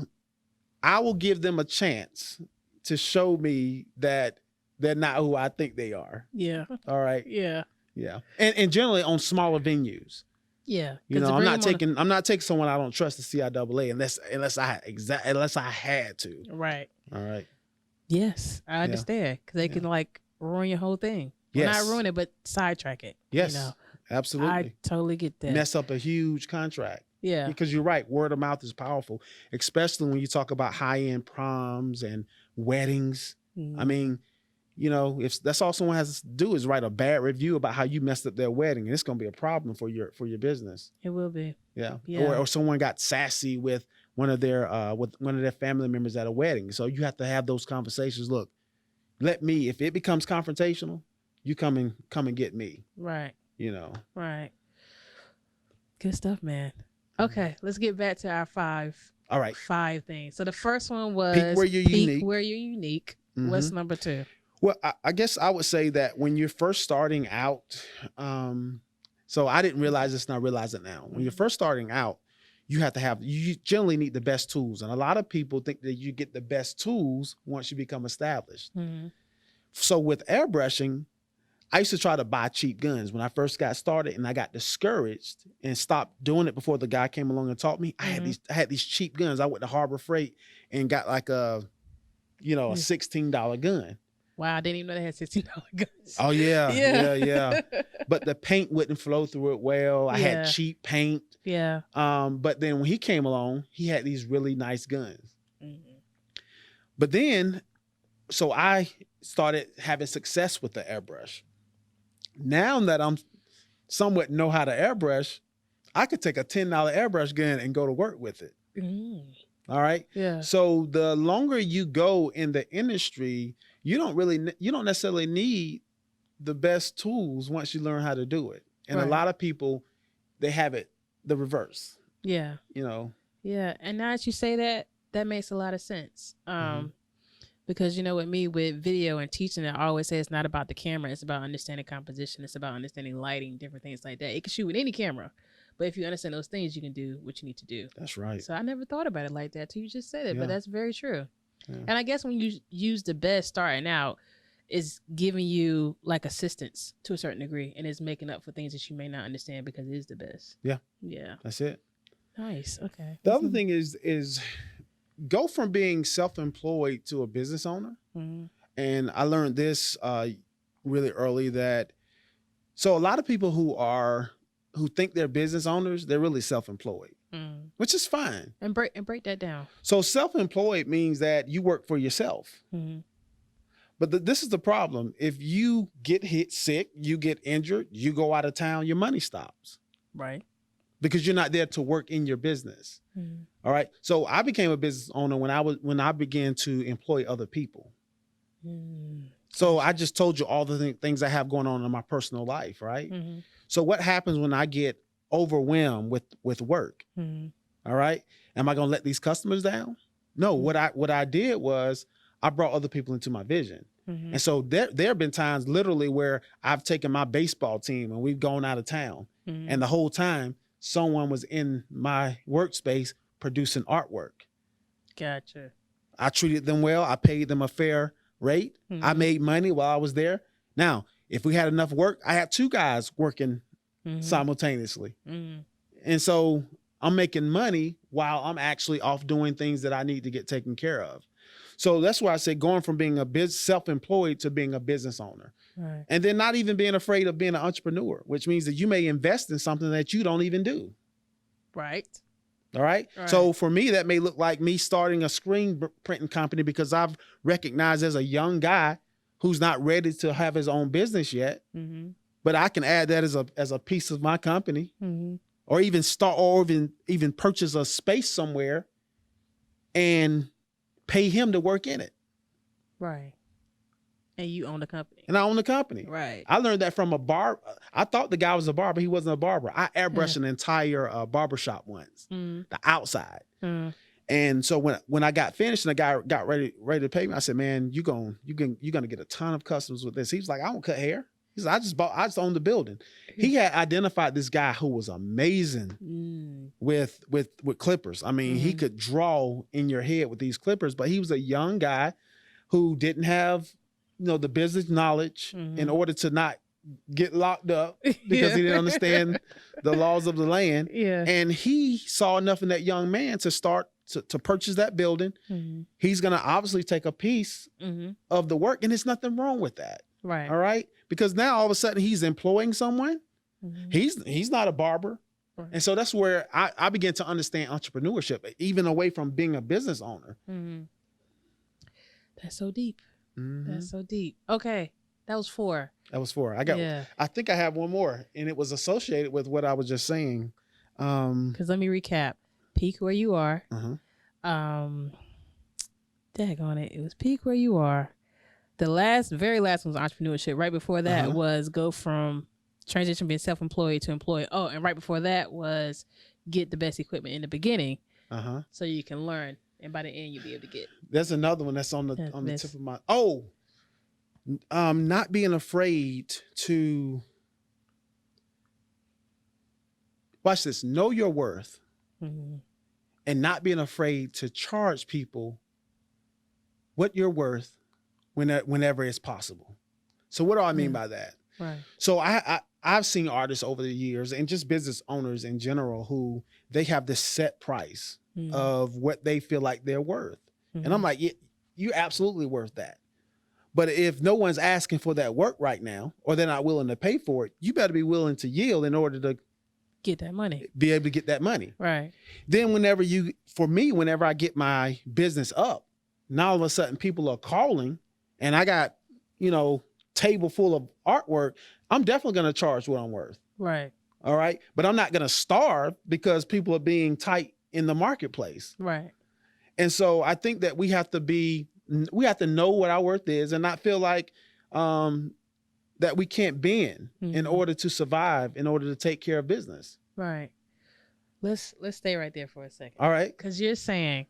Speaker 2: I will give them a chance to show me that they're not who I think they are.
Speaker 1: Yeah.
Speaker 2: All right.
Speaker 1: Yeah.
Speaker 2: Yeah. And generally on smaller venues.
Speaker 1: Yeah.
Speaker 2: You know, I'm not taking someone I don't trust to CIAA unless I had to.
Speaker 1: Right.
Speaker 2: All right.
Speaker 1: Yes, I understand because they can like ruin your whole thing. Well,
Speaker 2: Yes.
Speaker 1: not ruin it, but sidetrack it.
Speaker 2: Yes.
Speaker 1: You know?
Speaker 2: Absolutely.
Speaker 1: I totally get that.
Speaker 2: Mess up a huge contract.
Speaker 1: Yeah.
Speaker 2: Because you're right. Word of mouth is powerful, especially when you talk about high-end proms and weddings. I mean, you know, if that's all someone has to do is write a bad review about how you messed up their wedding, and it's going to be a problem for your business.
Speaker 1: It will be.
Speaker 2: Yeah.
Speaker 1: Yeah.
Speaker 2: Or someone got sassy with one of their family members at a wedding. So you have to have those conversations. Look, if it becomes confrontational, you come and get me.
Speaker 1: Right.
Speaker 2: You know.
Speaker 1: Right. Good stuff, man. Okay, let's get back to our five.
Speaker 2: All right.
Speaker 1: 5 things. So the first one was
Speaker 2: peak where you're unique.
Speaker 1: Where you're unique. What's number 2?
Speaker 2: Well, I guess I would say that when you're first starting out, so I didn't realize this and I realize it now. When you're first starting out, you generally need the best tools. And a lot of people think that you get the best tools once you become established. So with airbrushing, I used to try to buy cheap guns when I first got started, and I got discouraged and stopped doing it before the guy came along and taught me. I had these cheap guns. I went to Harbor Freight and got like a $16 gun.
Speaker 1: Wow, I didn't even know they had $16 guns.
Speaker 2: Oh yeah. But the paint wouldn't flow through it well. I had cheap paint.
Speaker 1: Yeah.
Speaker 2: But then when he came along, he had these really nice guns. But then, so I started having success with the airbrush. Now that I'm somewhat know how to airbrush, I could take a $10 airbrush gun and go to work with it. All right.
Speaker 1: Yeah.
Speaker 2: So the longer you go in the industry, you don't necessarily need the best tools once you learn how to do it. And a lot of people, they have it the reverse.
Speaker 1: Yeah.
Speaker 2: You know.
Speaker 1: Yeah. And now that you say that, that makes a lot of sense. Because, you know, with me, with video and teaching, I always say it's not about the camera. It's about understanding composition. It's about understanding lighting, different things like that. It can shoot with any camera. But if you understand those things, you can do what you need to do.
Speaker 2: That's right.
Speaker 1: So I never thought about it like that till you just said it.
Speaker 2: Yeah.
Speaker 1: But that's very true.
Speaker 2: Yeah.
Speaker 1: And I guess when you use the best starting out, is giving you like assistance to a certain degree, and it's making up for things that you may not understand because it is the best.
Speaker 2: Yeah.
Speaker 1: Yeah.
Speaker 2: That's it.
Speaker 1: Nice. Okay.
Speaker 2: The other thing is go from being self-employed to a business owner. And I learned this really early so a lot of people who think they're business owners, they're really self-employed, which is fine.
Speaker 1: And break that down.
Speaker 2: So self-employed means that you work for yourself. But this is the problem. If you get hit sick, you get injured, you go out of town, your money stops.
Speaker 1: Right.
Speaker 2: Because you're not there to work in your business. All right. So I became a business owner when I began to employ other people. So I just told you all the things I have going on in my personal life, right? So what happens when I get overwhelmed with work? All right. Am I going to let these customers down? No. What I did was I brought other people into my vision. And so there have been times literally where I've taken my baseball team and we've gone out of town. And the whole time someone was in my workspace producing artwork.
Speaker 1: Gotcha.
Speaker 2: I treated them well. I paid them a fair rate. I made money while I was there. Now, if we had enough work, I had 2 guys working simultaneously. And so I'm making money while I'm actually off doing things that I need to get taken care of. So that's why I say going from being self-employed to being a business owner.
Speaker 1: Right.
Speaker 2: And then not even being afraid of being an entrepreneur, which means that you may invest in something that you don't even do.
Speaker 1: Right.
Speaker 2: All right. So for me, that may look like me starting a screen printing company because I've recognized as a young guy who's not ready to have his own business yet. But I can add that as a piece of my company, or even start, or even purchase a space somewhere and pay him to work in it.
Speaker 1: Right. And you own the company.
Speaker 2: And I own the company.
Speaker 1: Right.
Speaker 2: I learned that from a bar. I thought the guy was a barber. He wasn't a barber. I airbrushed an entire barber shop once, the outside. And so when I got finished and the guy got ready to pay me, I said, "Man, you're gonna get a ton of customers with this." He was like, "I don't cut hair." He said, I just own the building." He had identified this guy who was amazing with clippers. I mean, he could draw in your head with these clippers, but he was a young guy who didn't have, the business knowledge in order to not get locked up because he didn't understand the laws of the land.
Speaker 1: Yeah.
Speaker 2: And he saw enough in that young man to start to purchase that building. He's going to obviously take a piece of the work, and there's nothing wrong with that.
Speaker 1: Right.
Speaker 2: All right. Because now all of a sudden he's employing someone. He's not a barber. Right. And so that's where I began to understand entrepreneurship, even away from being a business owner.
Speaker 1: That's so deep. That's so deep. Okay. That was 4. I think I have one more, and it was associated with what I was just saying. Because let me recap. Peak where you are. Daggone it. It was peak where you are. The very last one was entrepreneurship. Right before that was go from transition being self-employed to employed. Oh, and right before that was get the best equipment in the beginning so you can learn. And by the end, you'll be able to get.
Speaker 2: There's another one that's on the tip of my. Oh, not being afraid to. Watch this. Know your worth, and not being afraid to charge people what you're worth whenever it's possible. So what do I mean by that?
Speaker 1: Right.
Speaker 2: So I've seen artists over the years and just business owners in general who they have this set price of what they feel like they're worth. And I'm like, you're absolutely worth that. But if no one's asking for that work right now, or they're not willing to pay for it, you better be willing to yield in order to
Speaker 1: get that money.
Speaker 2: Be able to get that money.
Speaker 1: Right.
Speaker 2: Then whenever I get my business up, now all of a sudden people are calling and I got, table full of artwork, I'm definitely going to charge what I'm worth.
Speaker 1: Right.
Speaker 2: All right. But I'm not going to starve because people are being tight in the marketplace.
Speaker 1: Right.
Speaker 2: And so I think that we have to know what our worth is and not feel like that we can't bend in order to survive, in order to take care of business.
Speaker 1: Right. Let's stay right there for a second.
Speaker 2: All right.
Speaker 1: Because you're saying,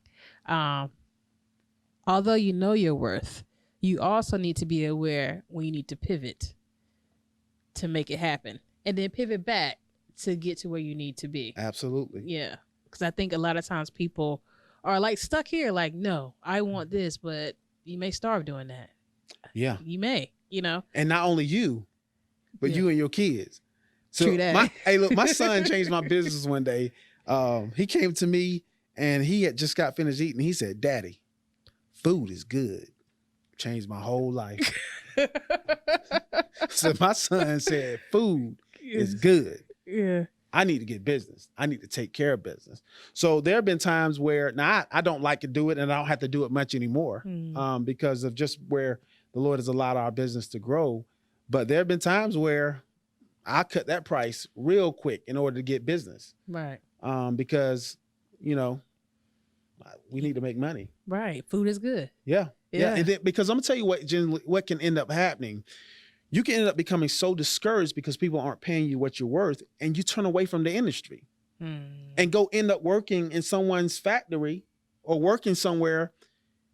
Speaker 1: although you know your worth, you also need to be aware when you need to pivot to make it happen, and then pivot back to get to where you need to be.
Speaker 2: Absolutely.
Speaker 1: Yeah. Because I think a lot of times people are like stuck here, like, no, I want this, but you may starve doing that.
Speaker 2: Yeah.
Speaker 1: You may,
Speaker 2: And not only you, but you and your kids. So
Speaker 1: true that.
Speaker 2: My son changed my business one day. He came to me and he had just got finished eating. He said, "Daddy, food is good." Changed my whole life. So my son said, "Food is good."
Speaker 1: Yeah.
Speaker 2: I need to get business. I need to take care of business. So there have been times where now I don't like to do it, and I don't have to do it much anymore because of just where the Lord has allowed our business to grow. But there have been times where I cut that price real quick in order to get business.
Speaker 1: Right.
Speaker 2: Because, we need to make money.
Speaker 1: Right. Food is good.
Speaker 2: Yeah. And then, because I'm gonna tell you what can end up happening. You can end up becoming so discouraged because people aren't paying you what you're worth, and you turn away from the industry and go end up working in someone's factory or working somewhere,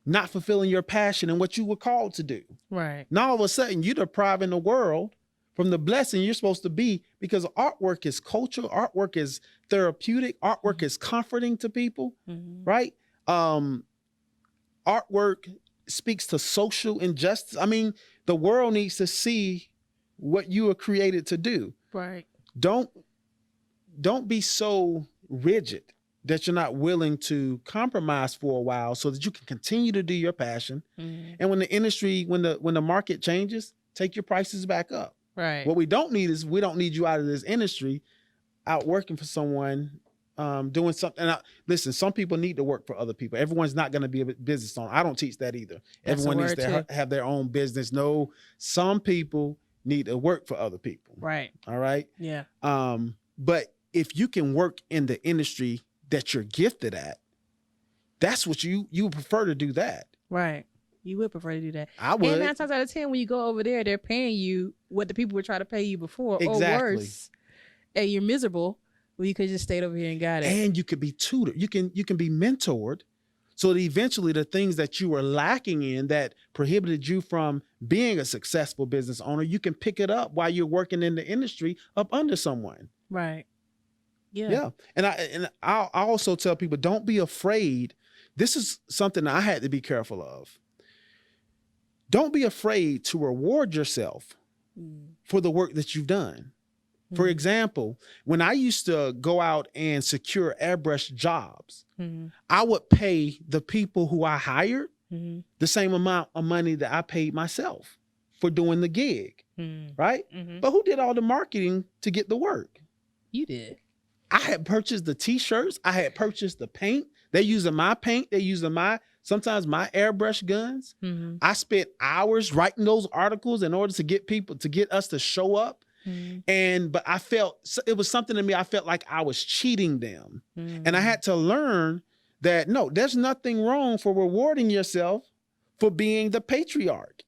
Speaker 2: not fulfilling your passion and what you were called to do.
Speaker 1: Right.
Speaker 2: Now all of a sudden you're depriving the world from the blessing you're supposed to be, because artwork is culture, artwork is therapeutic, artwork is comforting to people, right? Artwork speaks to social injustice. I mean, the world needs to see what you were created to do.
Speaker 1: Right.
Speaker 2: Don't be so rigid that you're not willing to compromise for a while so that you can continue to do your passion. And when the industry, when the market changes, take your prices back up.
Speaker 1: Right.
Speaker 2: What we don't need you out of this industry, out working for someone, doing something. And listen, some people need to work for other people. Everyone's not going to be a business owner. I don't teach that either.
Speaker 1: That's
Speaker 2: Everyone needs to have their own business. No, some people need to work for other people.
Speaker 1: Right.
Speaker 2: All right.
Speaker 1: Yeah.
Speaker 2: But if you can work in the industry that you're gifted at, that's what you prefer to do that.
Speaker 1: Right. You would prefer to do that.
Speaker 2: I would.
Speaker 1: And 9 times out of 10, when you go over there, they're paying you what the people were trying to pay you before,
Speaker 2: Exactly.
Speaker 1: or worse. And you're miserable. Well, you could just stayed over here and got it.
Speaker 2: And you could be tutored. You can be mentored, so that eventually the things that you were lacking in that prohibited you from being a successful business owner, you can pick it up while you're working in the industry up under someone.
Speaker 1: Right. Yeah.
Speaker 2: Yeah. And I also tell people, don't be afraid. This is something I had to be careful of. Don't be afraid to reward yourself for the work that you've done. For example, when I used to go out and secure airbrush jobs, I would pay the people who I hired the same amount of money that I paid myself for doing the gig, right? But who did all the marketing to get the work?
Speaker 1: You did.
Speaker 2: I had purchased the t-shirts. I had purchased the paint. They're using my paint. They're using sometimes my airbrush guns. I spent hours writing those articles in order to get us to show up. But I felt it was something to me. I felt like I was cheating them. And I had to learn that, no, there's nothing wrong for rewarding yourself for being the patriarch.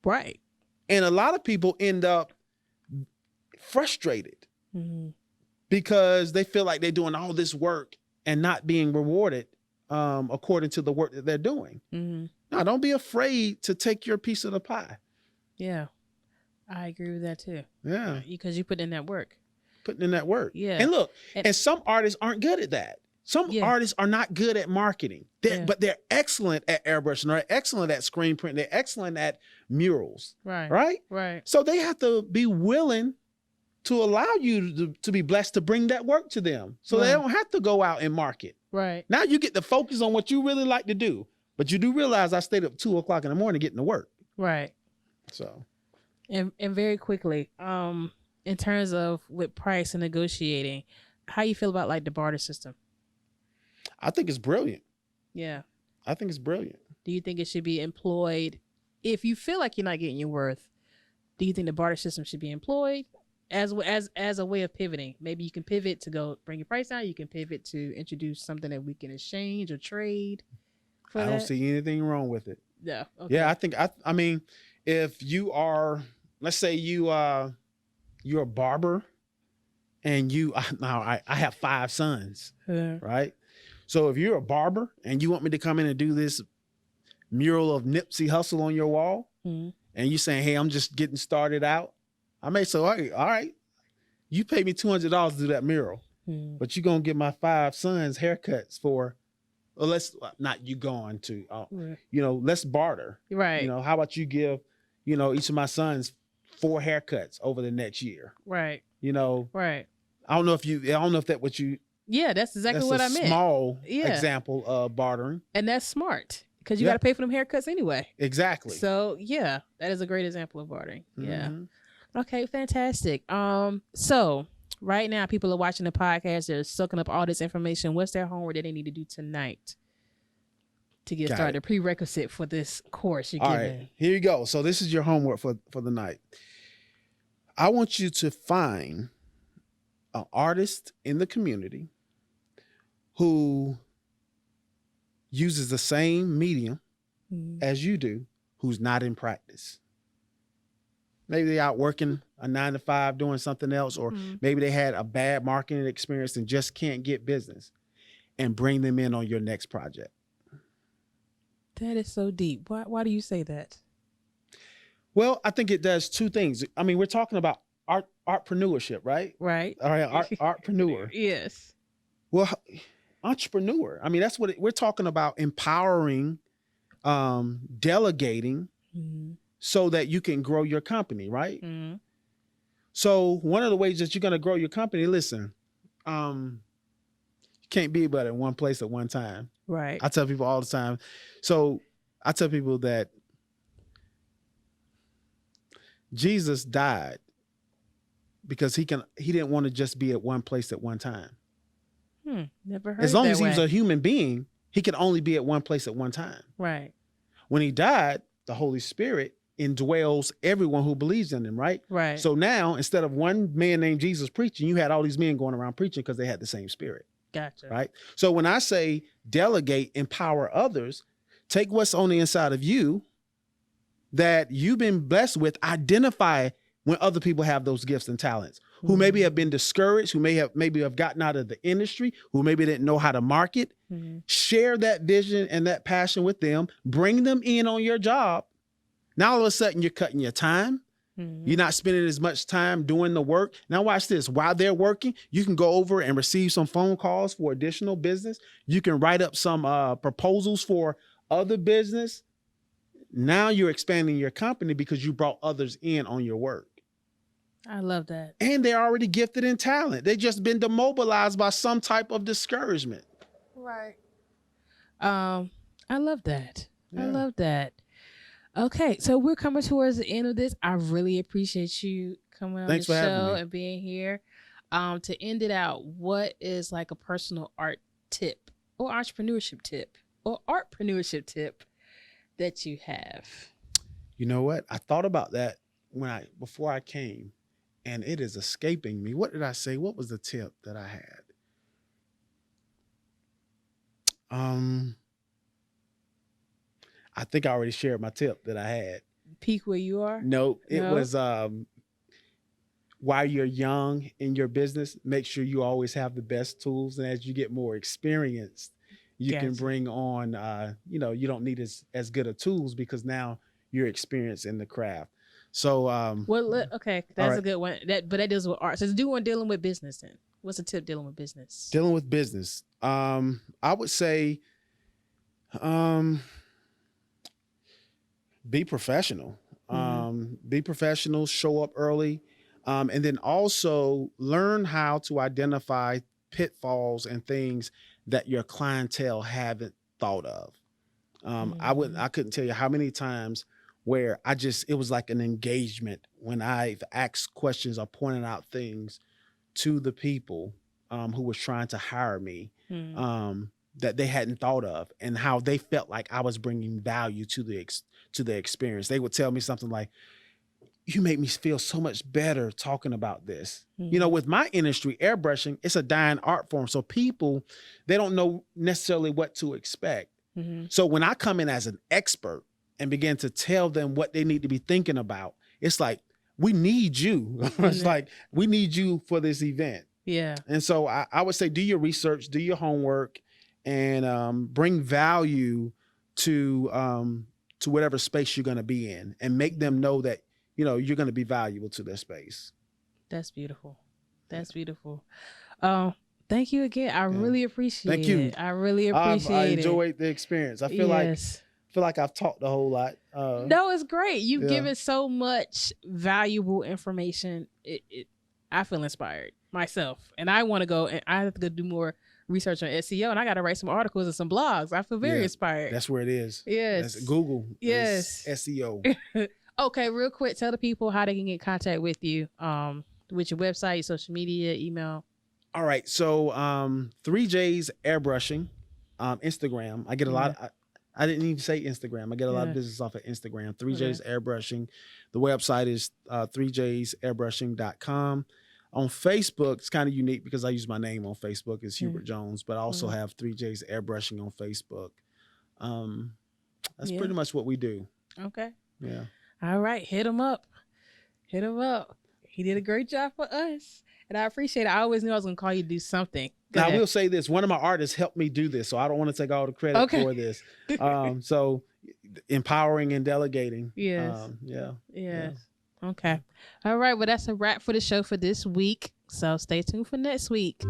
Speaker 1: Right.
Speaker 2: And a lot of people end up frustrated because they feel like they're doing all this work and not being rewarded according to the work that they're doing. Now, don't be afraid to take your piece of the pie.
Speaker 1: Yeah. I agree with that too.
Speaker 2: Yeah.
Speaker 1: Because you put in that work.
Speaker 2: Putting in that work.
Speaker 1: Yeah.
Speaker 2: And look, and some artists aren't good at that. Some artists are not good at marketing, but they're excellent at airbrushing, they're excellent at screen print, they're excellent at murals.
Speaker 1: Right.
Speaker 2: Right?
Speaker 1: Right.
Speaker 2: So they have to be willing to allow you to be blessed to bring that work to them. So they don't have to go out and market.
Speaker 1: Right.
Speaker 2: Now you get to focus on what you really like to do. But you do realize I stayed up 2 o'clock in the morning getting to work.
Speaker 1: Right.
Speaker 2: So.
Speaker 1: And very quickly, in terms of with price and negotiating, how you feel about like the barter system?
Speaker 2: I think it's brilliant.
Speaker 1: Yeah.
Speaker 2: I think it's brilliant.
Speaker 1: Do you think it should be employed? If you feel like you're not getting your worth, do you think the barter system should be employed as a way of pivoting? Maybe you can pivot to go bring your price down. You can pivot to introduce something that we can exchange or trade.
Speaker 2: I don't see anything wrong with it.
Speaker 1: Yeah. Okay.
Speaker 2: Yeah, I mean, if you are, let's say you're a barber and I have 5 sons, right? So if you're a barber and you want me to come in and do this mural of Nipsey Hussle on your wall, and you're saying, hey, I'm just getting started out, I may say, all right, you pay me $200 to do that mural, but you're going to get my 5 sons haircuts for, well, let's barter.
Speaker 1: Right.
Speaker 2: How about you give, each of my sons 4 haircuts over the next year.
Speaker 1: Right.
Speaker 2: Right. I don't know if that what you.
Speaker 1: Yeah, that's exactly what I meant.
Speaker 2: Small example of bartering.
Speaker 1: And that's smart because you got to pay for them haircuts anyway.
Speaker 2: Exactly.
Speaker 1: So yeah, that is a great example of bartering. Yeah. Okay, fantastic. So right now people are watching the podcast. They're soaking up all this information. What's their homework that they need to do tonight to get started? Prerequisite for this course you're giving.
Speaker 2: All right, here you go. So this is your homework for the night. I want you to find an artist in the community who uses the same medium as you do, who's not in practice. Maybe they're out working a 9 to 5 doing something else, or maybe they had a bad marketing experience and just can't get business, and bring them in on your next project.
Speaker 1: That is so deep. Why do you say that?
Speaker 2: Well, I think it does 2 things. I mean, we're talking about artpreneurship, right?
Speaker 1: Right.
Speaker 2: All right, artpreneur.
Speaker 1: Yes.
Speaker 2: Well, entrepreneur. I mean, that's what we're talking about: empowering, delegating, so that you can grow your company, right? So one of the ways that you're going to grow your company, listen, you can't be but in one place at one time.
Speaker 1: Right.
Speaker 2: I tell people all the time. So I tell people that Jesus died because he didn't want to just be at one place at one time.
Speaker 1: Never heard.
Speaker 2: As long as he was a human being, he could only be at one place at one time.
Speaker 1: Right.
Speaker 2: When he died, the Holy Spirit indwells everyone who believes in him, right?
Speaker 1: Right.
Speaker 2: So now, instead of one man named Jesus preaching, you had all these men going around preaching because they had the same spirit.
Speaker 1: Gotcha.
Speaker 2: Right? So when I say delegate, empower others, Take what's on the inside of you that you've been blessed with, identify when other people have those gifts and talents, who maybe have been discouraged, who maybe have gotten out of the industry, who maybe didn't know how to market. Share that vision and that passion with them, bring them in on your job. Now all of a sudden you're cutting your time. You're not spending as much time doing the work. Now watch this. While they're working, you can go over and receive some phone calls for additional business. You can write up some proposals for other business. Now you're expanding your company because you brought others in on your work.
Speaker 1: I love that.
Speaker 2: And they're already gifted in talent. They've just been demobilized by some type of discouragement.
Speaker 1: Right. I love that.
Speaker 2: Yeah.
Speaker 1: I love that. Okay, so we're coming towards the end of this. I really appreciate you coming on
Speaker 2: Thanks
Speaker 1: the
Speaker 2: for having
Speaker 1: show
Speaker 2: me.
Speaker 1: and being here. To end it out, what is like a personal art tip or entrepreneurship tip or artpreneurship tip that you have?
Speaker 2: You know what? I thought about that before I came, and it is escaping me. What did I say? What was the tip that I had? I think I already shared my tip that I had.
Speaker 1: Peak where you are?
Speaker 2: No, it was while you're young in your business, make sure you always have the best tools. And as you get more experienced, you can bring on, you don't need as good of tools because now you're experienced in the craft. So,
Speaker 1: okay, that's a good one. But that deals with art. So do one dealing with business then. What's the tip dealing with business?
Speaker 2: Dealing with business. I would say, be professional. Be professional, show up early. And then also learn how to identify pitfalls and things that your clientele haven't thought of. I couldn't tell you how many times where it was like an engagement when I've asked questions or pointed out things to the people who was trying to hire me that they hadn't thought of, and how they felt like I was bringing value to the experience. They would tell me something like, "You make me feel so much better talking about this." With my industry, airbrushing, it's a dying art form. So people, they don't know necessarily what to expect. So when I come in as an expert and begin to tell them what they need to be thinking about, it's like, we need you. It's like, we need you for this event.
Speaker 1: Yeah.
Speaker 2: And so I would say, do your research, do your homework, and bring value to whatever space you're going to be in, and make them know that, you're going to be valuable to their space.
Speaker 1: That's beautiful. That's beautiful. Thank you again. I really appreciate
Speaker 2: Thank you.
Speaker 1: it. I really appreciate
Speaker 2: I
Speaker 1: it.
Speaker 2: enjoyed the experience. I feel like I've talked a whole lot.
Speaker 1: No, it's great. You've given so much valuable information. I feel inspired myself, and I want to go, and I have to go do more research on SEO, and I got to write some articles and some blogs. I feel very inspired.
Speaker 2: That's where it is.
Speaker 1: Yes.
Speaker 2: That's Google.
Speaker 1: Yes.
Speaker 2: SEO.
Speaker 1: Okay, real quick, tell the people how they can get in contact with you, with your website, social media, email.
Speaker 2: All right. So 3J's Airbrushing, Instagram. I get a lot. I didn't even say Instagram. I get a lot of business off of Instagram. 3J's Airbrushing. The website is 3jsairbrushing.com. On Facebook, it's kind of unique because I use my name on Facebook. It's Hubert Jones, but I also have 3J's Airbrushing on Facebook. That's pretty much what we do. Okay. Yeah.
Speaker 1: All right. Hit him up. Hit him up. He did a great job for us, and I appreciate it. I always knew I was going to call you to do something.
Speaker 2: Now, I will say this. One of my artists helped me do this, so I don't want to take all the credit for this. So empowering and delegating.
Speaker 1: Yes.
Speaker 2: Yeah.
Speaker 1: Okay. All right. Well, that's a wrap for the show for this week. So stay tuned for next week.